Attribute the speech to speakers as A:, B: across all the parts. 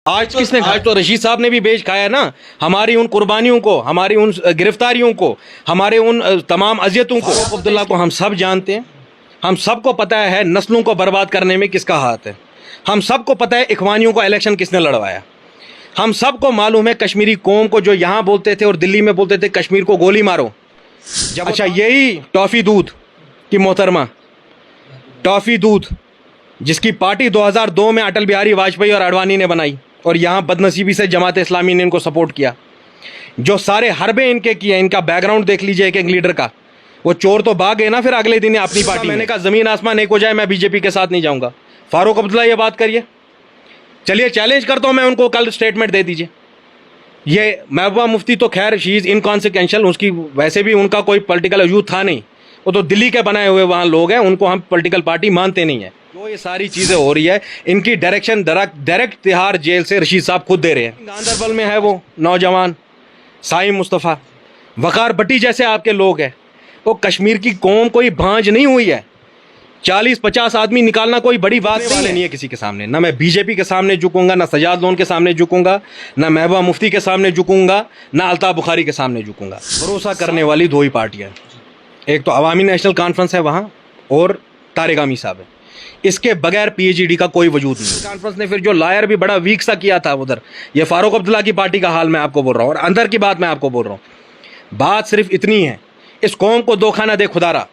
A: आज तो रशीद साहब ने भी बेच खाया ना, हमारी उन कुर्बानियों को, हमारी उन गिरफ्तारियों को, हमारे उन तमाम अजियतों को। अब्दुल्ला को हम सब जानते हैं, हम सबको पता है नस्लों को बर्बाद करने में किसका हाथ है, हम सबको पता है इखवानियों को इलेक्शन किसने लड़वाया, हम सबको मालूम है कश्मीरी कौम को जो यहाँ बोलते थे और दिल्ली में बोलते थे कश्मीर को गोली मारो। जब अच्छा यही टॉफ़ी दूध की मोहतरमा टॉफ़ी दूध जिसकी पार्टी 2002 में अटल बिहारी वाजपेयी और अडवाणी ने बनाई और यहाँ बदनसीबी से जमात इस्लामी ने इनको सपोर्ट किया, जो सारे हरबे इनके किए, इनका बैकग्राउंड देख लीजिए एक एक लीडर का। वो चोर तो भाग गए ना फिर अगले दिन अपनी पार्टी। मैंने कहा ज़मीन आसमान एक हो जाए, मैं बीजेपी के साथ नहीं जाऊँगा। फारूक अब्दुल्ला ये बात करिए, चलिए चैलेंज करता हूँ मैं उनको, कल स्टेटमेंट दे दीजिए। ये महबूबा मुफ्ती तो खैर शी इज़ इनकॉन्सिक्वेंशियल, उसकी वैसे भी उनका कोई पॉलिटिकल वजूद था नहीं, वो तो दिल्ली के बनाए हुए वहाँ लोग हैं, उनको हम पॉलिटिकल पार्टी मानते नहीं हैं। जो ये सारी चीज़ें हो रही है इनकी डायरेक्शन डायरेक्ट तिहाड़ जेल से रशीद साहब खुद दे रहे हैं। गांधरबल में है वो नौजवान साइम मुस्तफ़ा, वकार भट्टी जैसे आपके लोग हैं। वो कश्मीर की कौम कोई भांज नहीं हुई है, 40-50 आदमी निकालना कोई बड़ी बात नहीं है किसी के सामने। ना मैं बीजेपी के सामने झुकूंगा, ना सजाद लोन के सामने झुकूंगा, ना महबूबा मुफ्ती के सामने झुकूंगा, ना अल्ताफ बुखारी के सामने झुकूंगा। भरोसा करने वाली दो ही पार्टियां, एक तो अवामी नेशनल कॉन्फ्रेंस है वहाँ और तारिक आमी साहब है। इसके बगैर पीएचईडी का कोई वजूद नहीं। कॉन्फ्रेंस ने फिर जो लायर भी बड़ा वीक सा किया था उधर, ये फारूक अब्दुल्ला की पार्टी का हाल मैं आपको बोल रहा हूँ और अंदर की बात मैं आपको बोल रहा हूँ। बात सिर्फ इतनी है, इस कौम को धोखा ना दे खुदारा।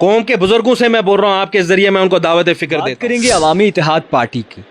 A: कौम के बुजुर्गों से मैं बोल रहा हूँ, आपके जरिए मैं उनको दावत फिक्र देता
B: करेंगे। अवामी इत्तेहाद पार्टी की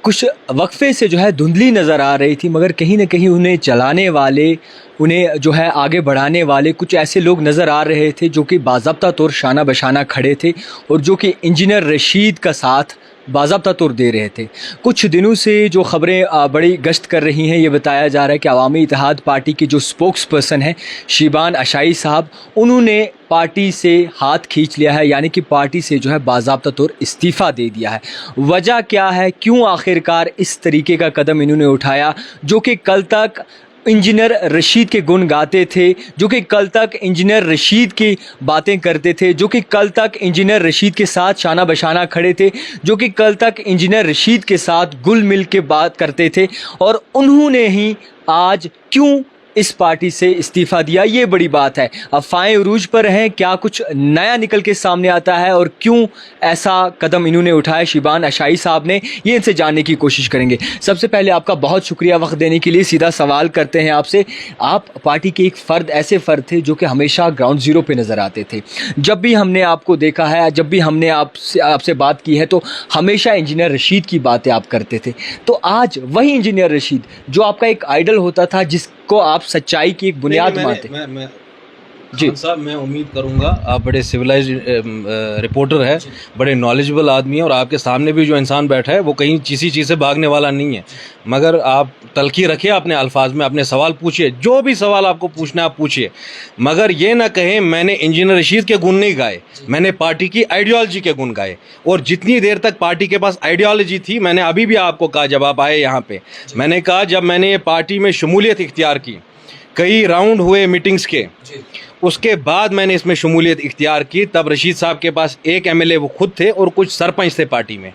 B: कुछ वक्फे से जो है धुंधली नज़र आ रही थी, मगर कहीं ना कहीं उन्हें चलाने वाले, उन्हें जो है आगे बढ़ाने वाले कुछ ऐसे लोग नज़र आ रहे थे जो कि बाज़ाब्ता तौर शाना बशाना खड़े थे और जो कि इंजीनियर रशीद का साथ बाज़ाब्ता तौर दे रहे थे। कुछ दिनों से जो ख़बरें बड़ी गश्त कर रही हैं, ये बताया जा रहा है कि अवामी इत्तेहाद पार्टी के जो स्पोक्स पर्सन हैं शिबान अशाई साहब, उन्होंने पार्टी से हाथ खींच लिया है, यानी कि पार्टी से जो है बाज़ाब्ता तौर इस्तीफ़ा दे दिया है। वजह क्या है, क्यों आखिरकार इस तरीके का कदम इन्होंने उठाया, जो कि कल तक इंजीनियर रशीद के गुण गाते थे, जो कि कल तक इंजीनियर रशीद की बातें करते थे, जो कि कल तक इंजीनियर रशीद के साथ शाना बशाना खड़े थे, जो कि कल तक इंजीनियर रशीद के साथ गुल मिल के बात करते थे, और उन्होंने ही आज क्यों इस पार्टी से इस्तीफ़ा दिया, ये बड़ी बात है। अफवाहें उरूज पर हैं, क्या कुछ नया निकल के सामने आता है और क्यों ऐसा कदम इन्होंने उठाया शिबान अशाई साहब ने, ये इनसे जानने की कोशिश करेंगे। सबसे पहले आपका बहुत शुक्रिया वक्त देने के लिए। सीधा सवाल करते हैं आपसे, आप पार्टी के एक फ़र्द, ऐसे फ़र्द थे जो कि हमेशा ग्राउंड ज़ीरो पे नज़र आते थे। जब भी हमने आपको देखा है, जब भी हमने आपसे बात की है, तो हमेशा इंजीनियर रशीद की बातें आप करते थे। तो आज वही इंजीनियर रशीद जो आपका एक आइडल होता था, जिसको आप सच्चाई की एक बुनियाद मानते
A: मैं जी साहब, मैं उम्मीद करूंगा आप बड़े सिविलाइज रिपोर्टर हैं, बड़े नॉलेजेबल आदमी हैं और आपके सामने भी जो इंसान बैठा है वो कहीं किसी चीज़ से भागने वाला नहीं है। मगर आप तलखी रखिए अपने अल्फाज में, अपने सवाल पूछिए, जो भी सवाल आपको पूछना है आप पूछिए, मगर ये ना कहें मैंने इंजीनियर रशीद के गुण नहीं गाए, मैंने पार्टी की आइडियोलॉजी के गुण गाए। और जितनी देर तक पार्टी के पास आइडियोलॉजी थी, मैंने अभी भी आपको कहा जब आप आए यहाँ पे, मैंने कहा जब मैंने ये पार्टी में शमूलियत इख्तियार की, कई राउंड हुए मीटिंग्स के, उसके बाद मैंने इसमें शमूलियत इख्तियार की, तब रशीद साहब के पास एक एमएलए वो खुद थे और कुछ सरपंच थे पार्टी में।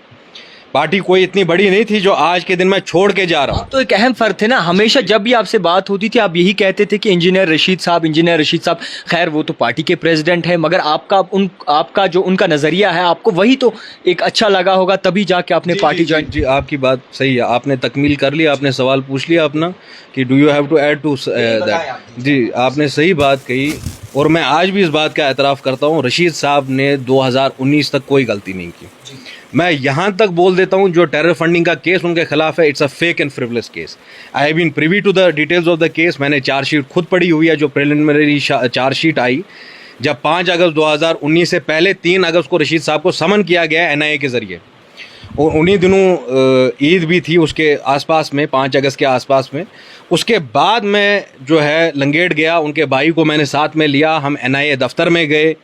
A: पार्टी कोई इतनी बड़ी नहीं थी जो आज के दिन मैं छोड़ के जा रहा हूँ।
B: तो एक अहम फ़र्क थे ना, हमेशा जब भी आपसे बात होती थी आप यही कहते थे कि इंजीनियर रशीद साहब, खैर वो तो पार्टी के प्रेसिडेंट है, मगर आपका जो उनका नज़रिया है, आपको वही तो एक अच्छा लगा होगा, तभी जाके आपने पार्टी ज्वाइन।
A: जी आपकी बात सही है, आपने तकमील कर लिया, आपने सवाल पूछ लिया अपना कि do you have to add to that. जी आपने सही बात कही और मैं आज भी इस बात का एतराफ़ करता हूँ, रशीद साहब ने 2019 तक कोई गलती नहीं की। मैं यहाँ तक बोल देता हूँ, जो टेरर फंडिंग का केस उनके खिलाफ है, it's a fake and frivolous case. I have been privy to the details of the case. मैंने चार्जशीट खुद पढ़ी हुई है, जो प्रिलिमिनरी चार्जशीट आई जब 5 अगस्त 2019 से पहले 3 अगस्त को रशीद साहब को समन किया गया NIA के ज़रिए, और उन्हीं दिनों ईद भी थी उसके आसपास में, 5 अगस्त के आसपास में। उसके बाद मैं जो है लंगेट गया, उनके भाई को मैंने साथ में लिया, हम NIA दफ्तर में गए,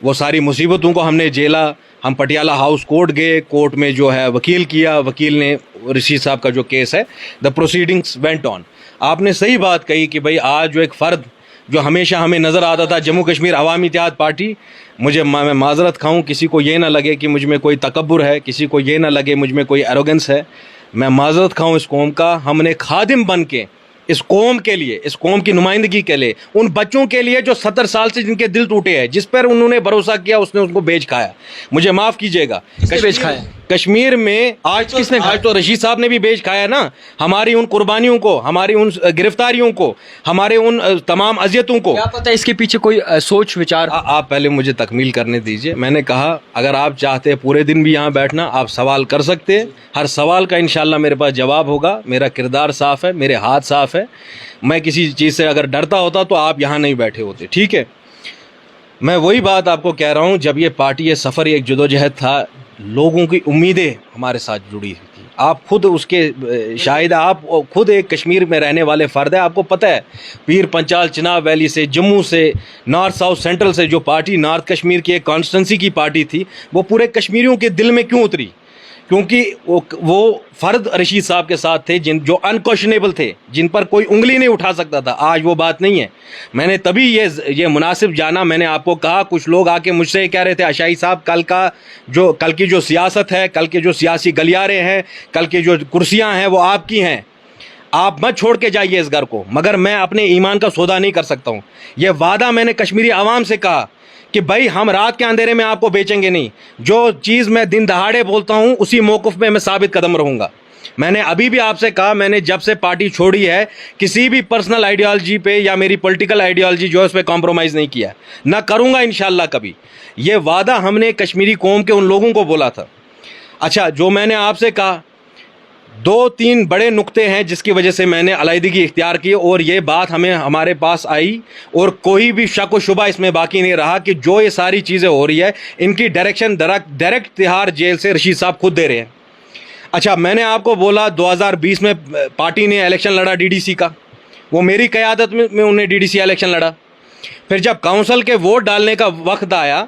A: वो सारी मुसीबतों को हमने झेला। हम पटियाला हाउस कोर्ट गए, कोर्ट में जो है वकील किया, वकील ने रशीद साहब का जो केस है, द प्रोसीडिंग्स वेंट ऑन। आपने सही बात कही कि भाई आज जो एक फ़र्द जो हमेशा हमें नज़र आता था, जम्मू कश्मीर अवामी इत्तेहाद पार्टी, मैं माजरत खाऊं, किसी को ये ना लगे कि मुझ में कोई तकब्बुर है, किसी को ये ना लगे मुझ में कोई एरोगेंस है, मैं माजरत खाऊं इस कौम का। हमने खादिम बन के इस कौम के लिए, इस कौम की नुमाइंदगी के लिए, उन बच्चों के लिए जो 70 साल से जिनके दिल टूटे हैं, जिस पर उन्होंने भरोसा किया, उसने उसको बेच खाया। मुझे माफ़ कीजिएगा,
B: बेच खाया?
A: कश्मीर में आज
B: किसने खाया?
A: आज तो रशीद साहब ने भी बेच खाया ना। हमारी उन कुर्बानियों को, हमारी उन गिरफ्तारियों को, हमारे उन तमाम अजियतों को।
B: क्या पता है इसके पीछे कोई सोच विचार?
A: आप पहले मुझे तकमील करने दीजिए। मैंने कहा अगर आप चाहते हैं पूरे दिन भी यहाँ बैठना, आप सवाल कर सकते हैं। हर सवाल का इंशाल्लाह मेरे पास जवाब होगा। मेरा किरदार साफ़ है, मेरे हाथ साफ़ है। मैं किसी चीज़ से अगर डरता होता तो आप यहाँ नहीं बैठे होते, ठीक है। मैं वही बात आपको कह रहा हूँ, जब ये पार्टी, ये सफ़र, एक जदोजहद था, लोगों की उम्मीदें हमारे साथ जुड़ी हुई थी। आप खुद उसके शायद, आप खुद एक कश्मीर में रहने वाले फ़र्द है, आपको पता है पीर पंचाल, चिनाब वैली से, जम्मू से, नॉर्थ साउथ सेंट्रल से जो पार्टी नॉर्थ कश्मीर की एक कॉन्स्टिट्यूंसी की पार्टी थी, वो पूरे कश्मीरियों के दिल में क्यों उतरी? क्योंकि वो फ़र्द रशीद साहब के साथ थे जो अनक्वेश्चनेबल थे, जिन पर कोई उंगली नहीं उठा सकता था। आज वो बात नहीं है। मैंने तभी ये मुनासिब जाना। मैंने आपको कहा, कुछ लोग आके मुझसे कह रहे थे, आशाई साहब कल की जो सियासत है, कल के जो सियासी गलियारे हैं, कल की जो कुर्सियां हैं, वो आपकी हैं, आप मत छोड़ के जाइए इस घर को। मगर मैं अपने ईमान का सौदा नहीं कर सकता हूँ। ये वादा मैंने कश्मीरी आवाम से कहा कि भाई हम रात के अंधेरे में आपको बेचेंगे नहीं। जो चीज़ मैं दिन दहाड़े बोलता हूँ उसी मौक़िफ़ में मैं साबित कदम रहूँगा। मैंने अभी भी आपसे कहा, मैंने जब से पार्टी छोड़ी है किसी भी पर्सनल आइडियोलॉजी पे या मेरी पॉलिटिकल आइडियोलॉजी जो है उस पर कॉम्प्रोमाइज़ नहीं किया, ना करूँगा इंशाल्लाह कभी। ये वादा हमने कश्मीरी कौम के उन लोगों को बोला था। अच्छा, जो मैंने आपसे कहा, 2-3 बड़े नुक्ते हैं जिसकी वजह से मैंने अलहदगी इख्तियार की, और ये बात हमारे पास आई, और कोई भी शक व शुबा इसमें बाकी नहीं रहा कि जो ये सारी चीज़ें हो रही है, इनकी डायरेक्शन डायरेक्ट तिहाड़ जेल से रशीद साहब खुद दे रहे हैं। अच्छा, मैंने आपको बोला 2020 में पार्टी ने इलेक्शन लड़ा डीडीसी का, वो मेरी क़यादत में उन्हें डीडीसी इलेक्शन लड़ा। फिर जब काउंसिल के वोट डालने का वक्त आया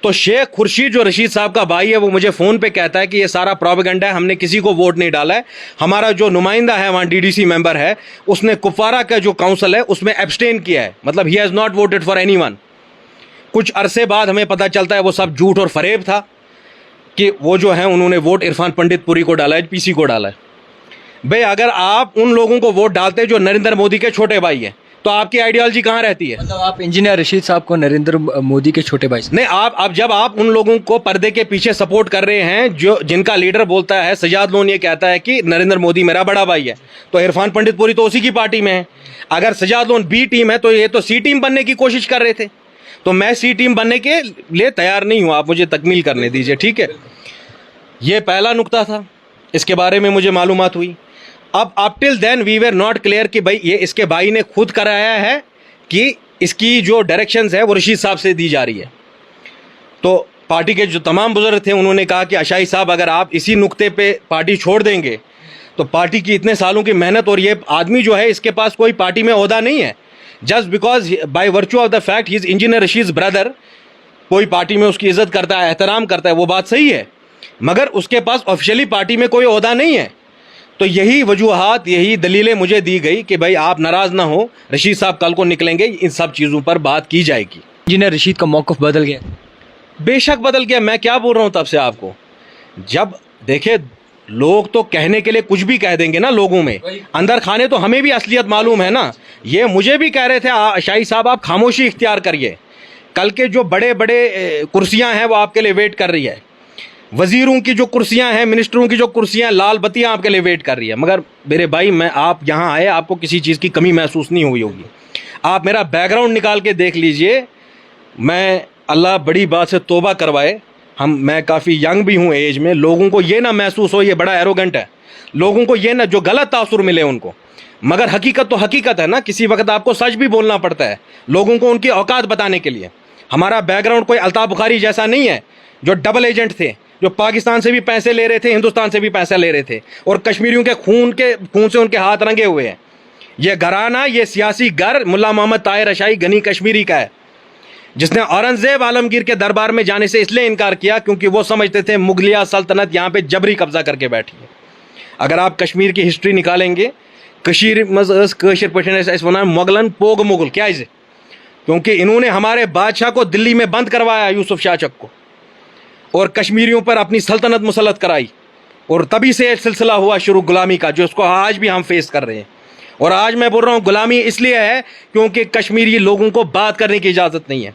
A: तो शेख खुर्शीद जो रशीद साहब का भाई है, वो मुझे फ़ोन पे कहता है कि ये सारा प्रोपेगेंडा है, हमने किसी को वोट नहीं डाला है। हमारा जो नुमाइंदा है वहाँ डीडीसी मेंबर है, उसने कुपवारा का जो काउंसिल है उसमें एब्सटेन किया है, मतलब he has not voted for anyone. कुछ अरसे बाद हमें पता चलता है वो सब झूठ और फरेब था कि वो जो है उन्होंने वोट इरफान पंडित पुरी को डाला है, पीसी को डाला है। भाई अगर आप उन लोगों को वोट डालते जो नरेंद्र मोदी के छोटे भाई हैं, तो आपकी आइडियोलॉजी कहाँ रहती है?
B: मतलब आप इंजीनियर रशीद साहब को नरेंद्र मोदी के छोटे भाई से?
A: नहीं, आप जब आप उन लोगों को पर्दे के पीछे सपोर्ट कर रहे हैं, जो जिनका लीडर बोलता है, सजाद लोन ये कहता है कि नरेंद्र मोदी मेरा बड़ा भाई है, तो इरफान पंडित पुरी तो उसी की पार्टी में है। अगर सजाद लोन बी टीम है तो ये तो सी टीम बनने की कोशिश कर रहे थे। तो मैं सी टीम बनने के लिए तैयार नहीं हूँ, आप मुझे तकमील करने दीजिए, ठीक है। ये पहला नुकता था, इसके बारे में मुझे मालूमात हुई। अब up till then we were not clear कि भाई ये इसके भाई ने खुद कराया है कि इसकी जो डायरेक्शंस है वो रशीद साहब से दी जा रही है। तो पार्टी के जो तमाम बुजुर्ग थे उन्होंने कहा कि आशाई साहब अगर आप इसी नुक्ते पे पार्टी छोड़ देंगे तो पार्टी की इतने सालों की मेहनत, और ये आदमी जो है इसके पास कोई पार्टी में ओहदा नहीं है, just because by virtue of the fact he is engineer Rashid brother, कोई पार्टी में उसकी इज्जत करता है, एहतराम करता है, वो बात सही है, मगर उसके पास ऑफिशियली पार्टी में कोई ओहदा नहीं है। तो यही वजूहात, यही दलीलें मुझे दी गई कि भाई आप नाराज़ ना हो, रशीद साहब कल को निकलेंगे, इन सब चीज़ों पर बात की जाएगी।
B: इंजीनियर रशीद का मौक़िफ़ बदल गया?
A: बेशक बदल गया। मैं क्या बोल रहा हूँ तब से आपको, जब देखे लोग तो कहने के लिए कुछ भी कह देंगे ना, लोगों में अंदर खाने तो हमें भी असलियत मालूम है ना। ये मुझे भी कह रहे थे शाही साहब आप खामोशी इख्तियार करिए, कल के जो बड़े बड़े कुर्सियाँ हैं वो आपके लिए वेट कर रही है, वज़ीरों की जो कुर्सियां हैं, मिनिस्टरों की जो कुर्सियां, लाल बत्तियां आपके लिए वेट कर रही है। मगर मेरे भाई, आप यहाँ आए, आपको किसी चीज़ की कमी महसूस नहीं हुई होगी। आप मेरा बैकग्राउंड निकाल के देख लीजिए। मैं, अल्लाह बड़ी बात से तौबा करवाए, मैं काफ़ी यंग भी हूँ एज में, लोगों को ये ना महसूस हो ये बड़ा एरोगेंट है, लोगों को ये ना जो गलत तासुर मिले उनको। मगर हकीकत तो हकीकत है ना, किसी वक्त आपको सच भी बोलना पड़ता है लोगों को उनकी औकात बताने के लिए। हमारा बैकग्राउंड कोई अल्ताफ़ बुखारी जैसा नहीं है जो डबल एजेंट थे, जो पाकिस्तान से भी पैसे ले रहे थे, हिंदुस्तान से भी पैसे ले रहे थे, और कश्मीरियों के खून से उनके हाथ रंगे हुए हैं। ये घराना, ये सियासी घर मुल्ला मोहम्मद ताहिर अशाई गनी कश्मीरी का है, जिसने औरंगजेब आलमगीर के दरबार में जाने से इसलिए इनकार किया क्योंकि वो समझते थे मुगलिया सल्तनत यहाँ पे जबरी कब्जा करके बैठी है। अगर आप कश्मीर की हिस्ट्री निकालेंगे, मुगलन पोग मुगल क्या इसे, क्योंकि इन्होंने हमारे बादशाह को दिल्ली में बंद करवाया, यूसुफ शाह चक को, और कश्मीरियों पर अपनी सल्तनत मुसल्लत कराई, और तभी से ये सिलसिला हुआ शुरू गुलामी का, जो उसको आज भी हम फेस कर रहे हैं। और आज मैं बोल रहा हूँ गुलामी इसलिए है क्योंकि कश्मीरी लोगों को बात करने की इजाज़त नहीं है।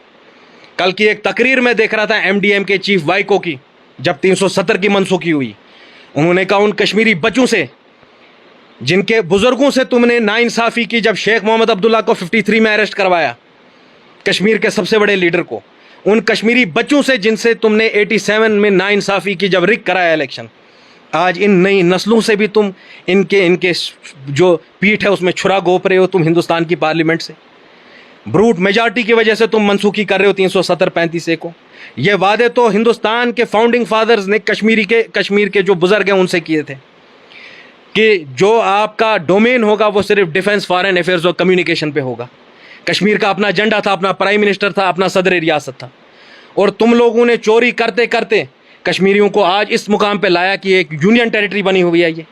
A: कल की एक तकरीर में देख रहा था MDM के चीफ वाइको की, जब 370 की मनसूखी हुई, उन्होंने कहा उन कश्मीरी बच्चों से जिनके बुजुर्गों से तुमने नाइंसाफ़ी की, जब शेख मोहम्मद अब्दुल्ला को 53 में अरेस्ट करवाया, कश्मीर के सबसे बड़े लीडर को, उन कश्मीरी बच्चों से जिनसे तुमने 87 में नाइंसाफ़ी की जब रिक कराया इलेक्शन, आज इन नई नस्लों से भी तुम इनके जो पीठ है उसमें छुरा गोप रहे हो तुम हिंदुस्तान की पार्लियामेंट से। ब्रूट मेजॉरिटी की वजह से तुम मनसूखी कर रहे हो 370-35 को। ये वादे तो हिंदुस्तान के फाउंडिंग फादर्स ने कश्मीर के जो बुजुर्ग हैं उनसे किए थे कि जो आपका डोमेन होगा वो सिर्फ डिफेंस, फॉरेन अफेयर्स और कम्युनिकेशन पे होगा। कश्मीर का अपना एजेंडा था, अपना प्राइम मिनिस्टर था, अपना सदर रियासत था, और तुम लोगों ने चोरी करते करते कश्मीरियों को आज इस मुकाम पे लाया कि एक यूनियन टेरिटरी बनी हुई है। ये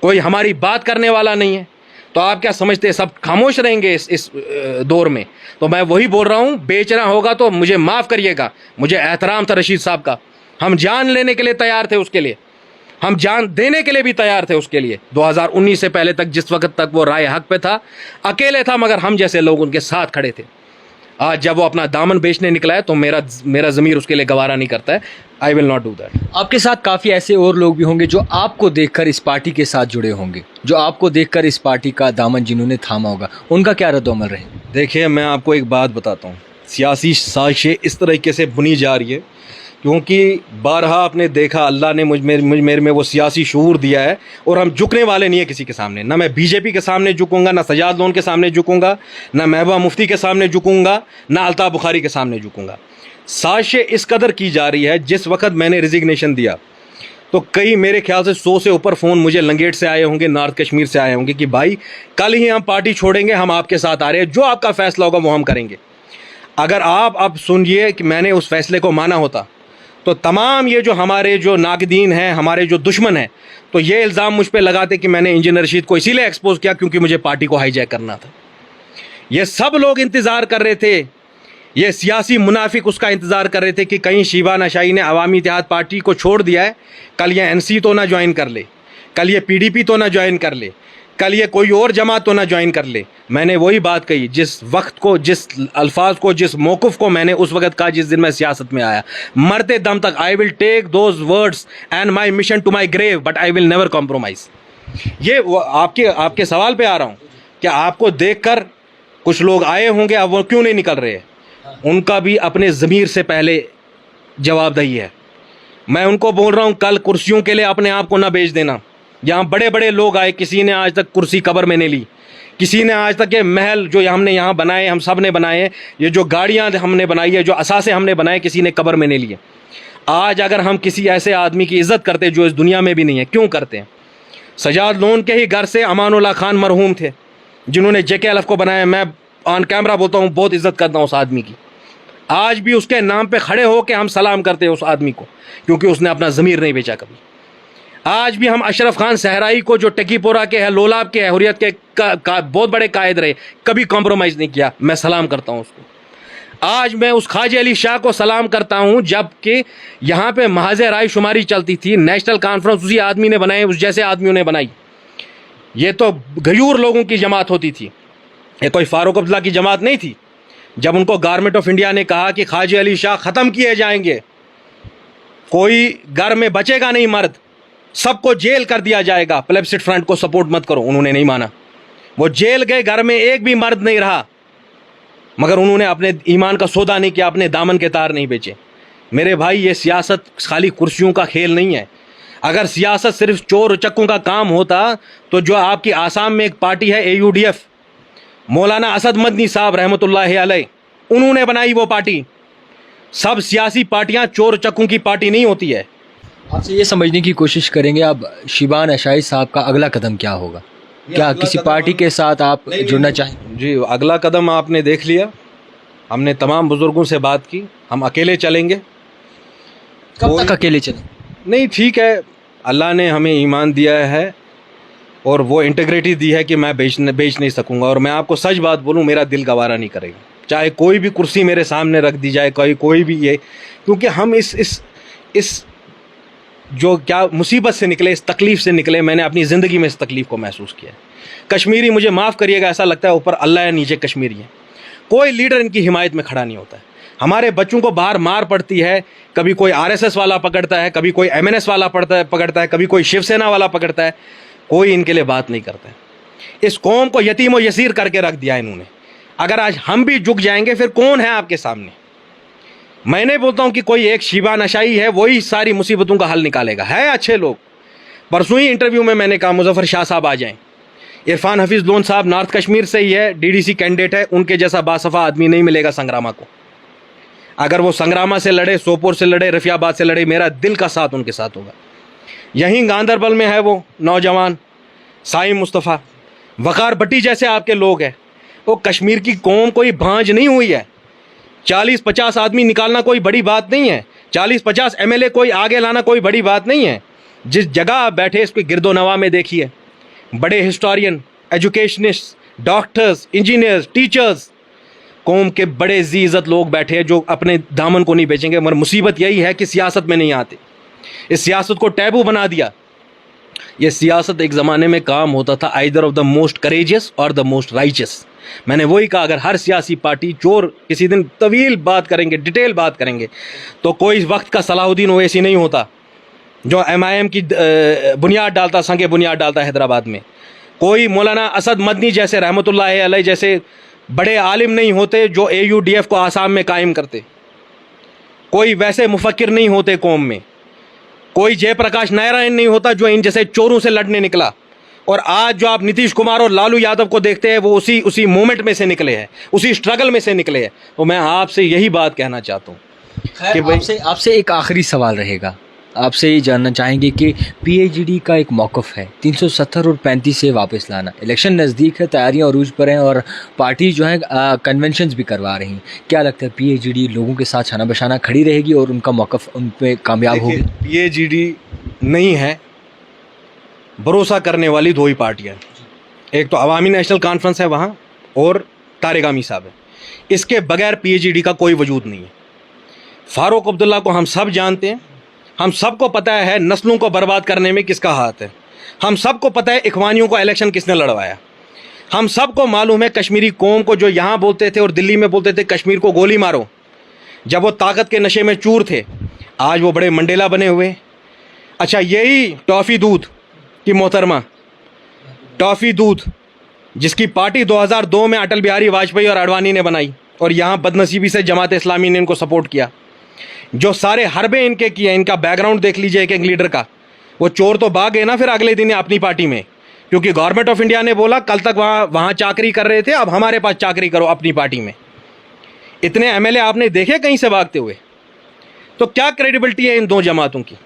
A: कोई हमारी बात करने वाला नहीं है। तो आप क्या समझते हैं सब खामोश रहेंगे इस दौर में? तो मैं वही बोल रहा हूँ, बेचना होगा तो मुझे माफ़ करिएगा, मुझे एहतराम था रशीद साहब का, हम जान लेने के लिए तैयार थे, उसके लिए हम जान देने के लिए भी तैयार थे। उसके लिए 2019 से पहले तक, जिस वक्त तक वो राय हक पे था, अकेले था, मगर हम जैसे लोग उनके साथ खड़े थे। आज जब वो अपना दामन बेचने निकला है तो मेरा ज़मीर उसके लिए गवारा नहीं करता है। I will not do that.
B: आपके साथ काफ़ी ऐसे और लोग भी होंगे जो आपको देखकर इस पार्टी के साथ जुड़े होंगे, जो आपको देखकर इस पार्टी का दामन जिन्होंने थामा होगा, उनका क्या रद्द-ओ-अमल रहे?
A: देखिए, मैं आपको एक बात बताता हूँ, सियासी साजिशें इस तरीके से बुनी जा रही है क्योंकि बारहा आपने देखा, अल्लाह ने मेरे में वो सियासी शऊर दिया है, और हम झुकने वाले नहीं है किसी के सामने। ना मैं बीजेपी के सामने झुकूंगा, ना सजाद लोन के सामने झुकूंगा, ना महबूबा मुफ्ती के सामने झुकूंगा, ना अल्ताफ़ बुखारी के सामने झुकूंगा। साजिशें इस कदर की जा रही है, जिस वक्त मैंने रिजिग्नेशन दिया तो कई, मेरे ख्याल से 100 से ऊपर फ़ोन मुझे लंगेट से आए होंगे, नॉर्थ कश्मीर से आए होंगे कि भाई कल ही हम पार्टी छोड़ेंगे, हम आपके साथ आ रहे हैं, जो आपका फ़ैसला होगा वो हम करेंगे। अगर आप अब सुनिए कि मैंने उस फैसले को माना होता तो तमाम ये जो हमारे जो नाकदीन हैं, हमारे जो दुश्मन हैं, तो ये इल्ज़ाम मुझ पे लगाते कि मैंने इंजीनियर रशीद को इसीलिए एक्सपोज किया क्योंकि मुझे पार्टी को हाईजैक करना था। ये सब लोग इंतज़ार कर रहे थे, ये सियासी मुनाफिक उसका इंतज़ार कर रहे थे कि कहीं शिबा नशाई ने अवामी इत्तेहाद पार्टी को छोड़ दिया है, कल ये NC तो ना ज्वाइन कर ले, कल ये PDP तो ना ज्वाइन कर ले, कल ये कोई और जमात तो ना ज्वाइन कर ले। मैंने वही बात कही, जिस वक्त को, जिस अल्फाज को, जिस मौक़िफ़ को मैंने उस वक्त कहा जिस दिन मैं सियासत में आया, मरते दम तक I will take those words and my mission to my grave but I will never compromise. ये आपके सवाल पे आ रहा हूँ, क्या आपको देख कर कुछ लोग आए होंगे, अब वो क्यों नहीं निकल रहे? उनका भी अपने ज़मीर से पहले जवाबदेही है। मैं उनको बोल रहा हूँ, कल कुर्सियों के लिए अपने आप को ना बेच देना। यहाँ बड़े बड़े लोग आए, किसी ने आज तक कुर्सी कब्र में नहीं ली, किसी ने आज तक ये महल जो हमने यहाँ बनाए, हम सब ने बनाए, ये जो गाड़ियाँ हमने बनाई है, जो असासे हमने बनाए, किसी ने कब्र में नहीं लिए। आज अगर हम किसी ऐसे आदमी की इज़्ज़त करते जो इस दुनिया में भी नहीं है, क्यों करते हैं? सजाद लोन के ही घर से अमानुल्लाह खान मरहूम थे, जिन्होंने JKLF को बनाया। मैं ऑन कैमरा बोलता हूँ, बहुत इज़्ज़त करता हूँ उस आदमी की। आज भी उसके नाम पे खड़े हो के हम सलाम करते हैं उस आदमी को, क्योंकि उसने अपना ज़मीर नहीं बेचा कभी। आज भी हम अशरफ खान सहराई को, जो टकीपोरा के है, लोलाब के है, हुर्रियत के बहुत बड़े कायद रहे, कभी कॉम्प्रोमाइज़ नहीं किया, मैं सलाम करता हूँ उसको। आज मैं उस ख्वाजा अली शाह को सलाम करता हूँ, जबकि यहाँ पे महाज़ राय शुमारी चलती थी, नेशनल कॉन्फ्रेंस उसी आदमी ने बनाई, उस जैसे आदमियों ने बनाई। ये तो गयूर लोगों की जमात होती थी, ये कोई फारूक अब्दुल्ला की जमात नहीं थी। जब उनको गवर्नमेंट ऑफ इंडिया ने कहा कि ख्वाजा अली शाह ख़त्म किए जाएंगे, कोई घर में बचेगा नहीं मर्द, सबको जेल कर दिया जाएगा, प्लेबिस्सिट फ्रंट को सपोर्ट मत करो, उन्होंने नहीं माना। वो जेल गए, घर में एक भी मर्द नहीं रहा, मगर उन्होंने अपने ईमान का सौदा नहीं किया, अपने दामन के तार नहीं बेचे। मेरे भाई, ये सियासत खाली कुर्सियों का खेल नहीं है। अगर सियासत सिर्फ चोर उचक्कों का काम होता तो जो आपकी आसाम में एक पार्टी है AUDF, मौलाना असद मदनी साहब रहमतुल्लाह अलैह, उन्होंने बनाई वो पार्टी। सब सियासी पार्टियां चोर उचक्कों की पार्टी नहीं होती है।
B: आपसे ये समझने की कोशिश करेंगे, अब शिबान अशाई साहब का अगला कदम क्या होगा? क्या किसी पार्टी के साथ आप जुड़ना चाहें?
A: जी, अगला कदम आपने देख लिया, हमने तमाम बुज़ुर्गों से बात की, हम अकेले चलेंगे।
B: कब तक अकेले चलें?
A: नहीं, ठीक है, अल्लाह ने हमें ईमान दिया है और वो इंटीग्रिटी दी है कि मैं बेच नहीं सकूंगा। और मैं आपको सच बात बोलूं, मेरा दिल गवारा नहीं करेगा, चाहे कोई भी कुर्सी मेरे सामने रख दी जाए, कोई भी ये, क्योंकि हम इस जो क्या मुसीबत से निकले, इस तकलीफ़ से निकले। मैंने अपनी ज़िंदगी में इस तकलीफ़ को महसूस किया है। कश्मीरी, मुझे माफ़ करिएगा, ऐसा लगता है ऊपर अल्लाह है, नीचे कश्मीरी है। कोई लीडर इनकी हिमायत में खड़ा नहीं होता है। हमारे बच्चों को बाहर मार पड़ती है, कभी कोई आरएसएस वाला पकड़ता है, कभी कोई एमएनएस वाला पकड़ता है, कभी कोई शिवसेना वाला पकड़ता है। कोई इनके लिए बात नहीं करता है। इस कौम को यतीम व यसीर करके रख दिया इन्होंने। अगर आज हम भी झुक जाएंगे फिर कौन है आपके सामने? मैं नहीं बोलता हूं कि कोई एक शिवा नशाई है वही सारी मुसीबतों का हल निकालेगा, है अच्छे लोग। परसों ही इंटरव्यू में मैंने कहा मुजफ्फर शाह साहब आ जाएं। इरफान हफीज़ लोन साहब नॉर्थ कश्मीर से ही है, डीडीसी कैंडिडेट है, उनके जैसा बासफा आदमी नहीं मिलेगा संग्रामा को। अगर वो संग्रामा से लड़े, सोपोर से लड़े, रफियाबाद से लड़े, मेरा दिल का साथ उनके साथ होगा। यहीं गांदरबल में है वो नौजवान साइम मुस्तफ़ा, वक़ार भट्टी जैसे आपके लोग हैं। वो कश्मीर की कौम कोई भांज नहीं हुई है। 40-50 आदमी निकालना कोई बड़ी बात नहीं है। 40-50 एमएलए कोई आगे लाना कोई बड़ी बात नहीं है। जिस जगह आप बैठे इसको गिरदोनवा में देखिए, बड़े historian, educationist, doctors, engineers, teachers, कौम के बड़े जी इज़्ज़त लोग बैठे हैं जो अपने दामन को नहीं बेचेंगे। मगर मुसीबत यही है कि सियासत में नहीं आते। इस सियासत को टैबू बना दिया। ये सियासत एक ज़माने में काम होता था either of the most courageous और द मोस्ट राइचियस। मैंने वही कहा, अगर हर सियासी पार्टी चोर किसी दिन तवील बात करेंगे, डिटेल बात करेंगे, तो कोई वक्त का सलाहुद्दीन ओवैसी नहीं होता जो एमआईएम की बुनियाद डालता, संगे बुनियाद डालता हैदराबाद में। कोई मौलाना असद मदनी जैसे रहमतुल्लाह अलैह जैसे बड़े आलिम नहीं होते जो AUDF को आसाम में कायम करते। कोई वैसे मुफक्किर नहीं होते कौम में। कोई जयप्रकाश नारायण नहीं होता जो इन जैसे चोरों से लड़ने निकला। और आज जो आप नीतीश कुमार और लालू यादव को देखते हैं वो उसी मोमेंट में से निकले हैं, उसी स्ट्रगल में से निकले हैं। तो मैं आपसे यही बात कहना चाहता हूँ कि भाई
B: आपसे एक आखिरी सवाल रहेगा। आपसे ये जानना चाहेंगे कि PAGD का एक मौक़िफ़ है 370 और 35 से वापस लाना। इलेक्शन नज़दीक है, तैयारियां अरूज पर हैं और पार्टी जो है कन्वेंशंस भी करवा रही हैं। क्या लगता है PAGD लोगों के साथ छाना बशाना खड़ी रहेगी और उनका मौक़िफ़ उन पे कामयाब होगी?
A: PAGD नहीं है, भरोसा करने वाली दो ही पार्टियाँ, एक तो अवामी नेशनल कॉन्फ्रेंस है वहाँ और तारिगामी साहब है। इसके बगैर PAGD का कोई वजूद नहीं है। फारूक अब्दुल्ला को हम सब जानते हैं, हम सबको पता है नस्लों को बर्बाद करने में किसका हाथ है। हम सबको पता है इखवानियों को इलेक्शन किसने लड़वाया। हम सबको मालूम है कश्मीरी कौम को जो यहाँ बोलते थे और दिल्ली में बोलते थे कश्मीर को गोली मारो, जब वो ताकत के नशे में चूर थे, आज वो बड़े मंडेला बने हुए। अच्छा, यही टॉफ़ी दूध की मोहतरमा, टॉफ़ी दूध जिसकी पार्टी 2002 में अटल बिहारी वाजपेयी और आडवाणी ने बनाई और यहाँ बदनसीबी से जमात इस्लामी ने इनको सपोर्ट किया, जो सारे हरबे इनके किए, इनका बैकग्राउंड देख लीजिए एक एक लीडर का। वो चोर तो भाग गए ना फिर अगले दिन अपनी पार्टी में, क्योंकि गवर्नमेंट ऑफ इंडिया ने बोला कल तक वहाँ चाकरी कर रहे थे, अब हमारे पास चाकरी करो अपनी पार्टी में। इतने MLA आपने देखे कहीं से भागते हुए? तो क्या क्रेडिबिलिटी है इन दो जमातों की?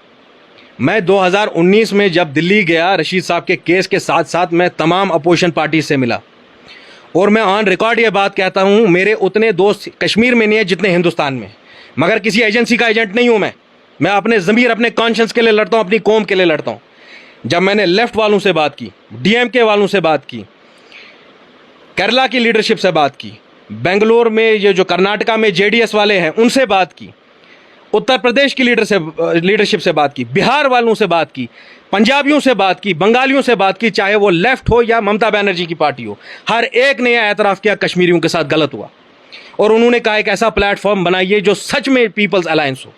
A: मैं 2019 में जब दिल्ली गया, रशीद साहब के केस के साथ साथ मैं तमाम अपोजिशन पार्टी से मिला और मैं ऑन रिकॉर्ड ये बात कहता हूँ, मेरे उतने दोस्त कश्मीर में नहीं है जितने हिंदुस्तान में। मगर किसी एजेंसी का एजेंट नहीं हूँ मैं अपने ज़मीर, अपने कॉन्शियंस के लिए लड़ता हूँ, अपनी कौम के लिए लड़ता हूँ। जब मैंने लेफ़्ट वालों से बात की, DMK वालों से बात की, केरला की लीडरशिप से बात की, बेंगलोर में ये जो कर्नाटका में JDS वाले हैं उनसे बात की, उत्तर प्रदेश की लीडरशिप से बात की, बिहार वालों से बात की, पंजाबियों से बात की, बंगालियों से बात की, चाहे वो लेफ़्ट हो या ममता बनर्जी की पार्टी हो, हर एक ने यह एतराफ़ किया कश्मीरियों के साथ गलत हुआ। और उन्होंने कहा एक ऐसा प्लेटफॉर्म बनाइए जो सच में पीपल्स अलायंस हो।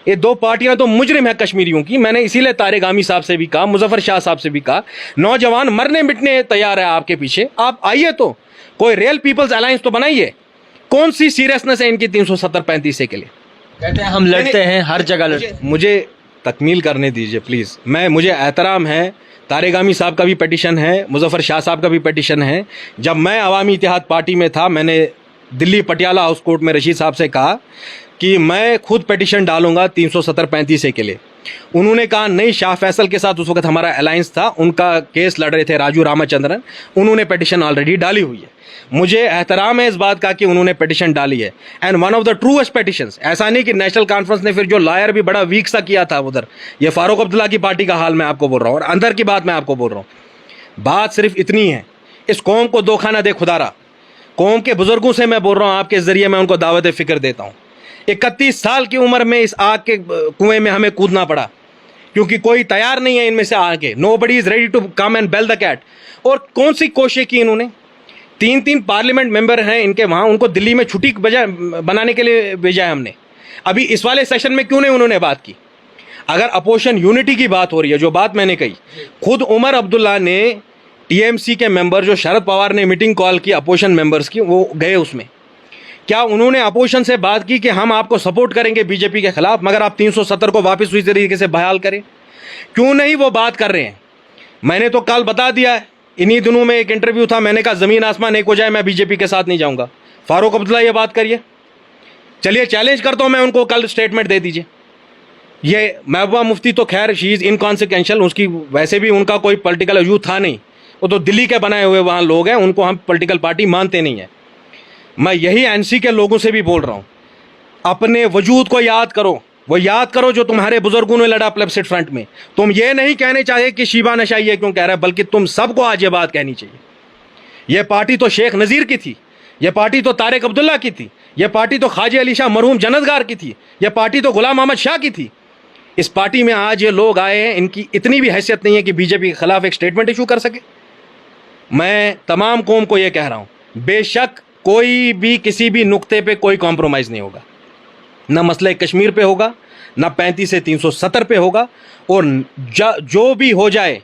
A: ये दो पार्टियां तो मुजरिम है कश्मीरियों की। मैंने इसीलिए तारिगामी साहब से भी कहा, मुजफ्फर शाह साहब से भी कहा, नौजवान मरने मिटने तैयार है आपके पीछे, आप आइए तो कोई रियल पीपल्स अलायंस तो बनाइए। कौन सी सीरियसनेस है इनकी 370-35 के लिए?
B: कहते हैं हम लड़ते हैं, हर जगह लड़ते।
A: मुझे तकमील करने दीजिए प्लीज़। मुझे एहतराम है, तारिगामी साहब का भी पिटिशन है, मुजफ्फर शाह साहब का भी पिटिशन है। जब मैं अवामी इत्तेहाद पार्टी में था, मैंने दिल्ली पटियाला हाउस कोर्ट में रशीद साहब से कहा कि मैं खुद पिटिशन डालूंगा 370-35 के लिए। उन्होंने कहा नहीं, शाह फैसल के साथ उस वक्त हमारा अलायंस था, उनका केस लड़ रहे थे राजू रामचंद्रन, उन्होंने पिटिशन ऑलरेडी डाली हुई है। मुझे एहतराम है इस बात का कि उन्होंने पिटिशन डाली है, and one of the truest petitions. ऐसा नहीं कि नेशनल कॉन्फ्रेंस ने फिर जो लॉयर भी बड़ा वीक सा किया था उधर, ये फारूक अब्दुल्ला की पार्टी का हाल मैं आपको बोल रहा हूँ और अंदर की बात मैं आपको बोल रहा हूँ। बात सिर्फ इतनी है, इस कौम को दो खाना दे खुदारा। कौम के बुजुर्गों से मैं बोल रहा हूँ, आपके ज़रिए मैं उनको दावत फ़िक्र देता हूँ। 31 साल की उम्र में इस आग के कुएं में हमें कूदना पड़ा, क्योंकि कोई तैयार नहीं है इनमें से आके, nobody is ready to come and bell the cat. और कौन सी कोशिश की इन्होंने, 3 पार्लियामेंट मेंबर हैं इनके वहाँ, उनको दिल्ली में छुट्टी बनाने के लिए भेजा है हमने। अभी इस वाले सेशन में क्यों नहीं उन्होंने बात की? अगर अपोजिशन यूनिटी की बात हो रही है, जो बात मैंने कही, खुद उमर अब्दुल्ला ने टीएमसी के मेंबर, जो शरद पवार ने मीटिंग कॉल की अपोजिशन मेंबर्स की, वो गए उसमें। क्या उन्होंने अपोजिशन से बात की कि हम आपको सपोर्ट करेंगे बीजेपी के खिलाफ, मगर आप 370 को वापस उसी तरीके से बहाल करें? क्यों नहीं वो बात कर रहे हैं? मैंने तो कल बता दिया है, इन्हीं दिनों में एक इंटरव्यू था, मैंने कहा ज़मीन आसमान एक हो जाए, मैं बीजेपी के साथ नहीं जाऊंगा। फारूक अब्दुल्ला ये बात करिए, चलिए चैलेंज करता हूं मैं उनको, कल स्टेटमेंट दे दीजिए। ये महबूबा मुफ्ती तो खैर शी इज़ इनकॉन्सिक्वेंशियल, उसकी वैसे भी उनका कोई पॉलिटिकल वजूद था नहीं, वो तो दिल्ली के बनाए हुए वहाँ लोग हैं, उनको हम पॉलिटिकल पार्टी मानते नहीं हैं। मैं यही एनसी के लोगों से भी बोल रहा हूँ, अपने वजूद को याद करो, वो याद करो जो तुम्हारे बुजुर्गों ने लड़ा प्लेब्ससिट फ्रंट में। तुम ये नहीं कहने चाहिए कि शीबा नशाई ये क्यों कह रहा है, बल्कि तुम सबको आज ये बात कहनी चाहिए। ये पार्टी तो शेख नज़ीर की थी, ये पार्टी तो तारिक अब्दुल्ला की थी, ये पार्टी तो ख्वाजा अली शाह मरहूम जन्नतगार की थी, ये पार्टी तो गुलाम अहमद शाह की थी। इस पार्टी में आज ये लोग आए हैं, इनकी इतनी भी हैसियत नहीं है कि बीजेपी के खिलाफ एक स्टेटमेंट इशू कर सके। मैं तमाम कौम को ये कह रहा हूँ, बेशक कोई भी किसी भी नुक्ते पे कोई कॉम्प्रोमाइज़ नहीं होगा, ना मसले कश्मीर पे होगा, ना 35 से 370 पे होगा, और जो भी हो जाए,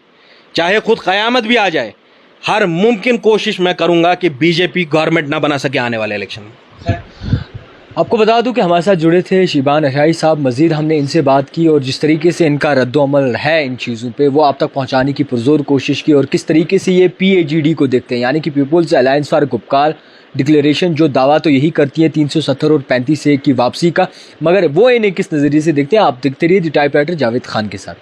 A: चाहे खुद क़यामत भी आ जाए, हर मुमकिन कोशिश मैं करूँगा कि बीजेपी गवर्नमेंट ना बना सके आने वाले इलेक्शन में।
B: आपको बता दूं कि हमारे साथ जुड़े थे शीबा नशाई साहब। मज़ीद हमने इनसे बात की और जिस तरीके से इनका रद्द-ओ-अमल है इन चीज़ों पे, वो आप तक पहुंचाने की पुरज़ोर कोशिश की, और किस तरीके से ये PAGD को देखते हैं, यानी कि People's Alliance for Gupkar Declaration, जो दावा तो यही करती है 370 और 35 की वापसी का, मगर वो इन्हें किस नज़रिए से देखते हैं। आप देखते रहिए द टाइपराइटर जावेद खान के साथ।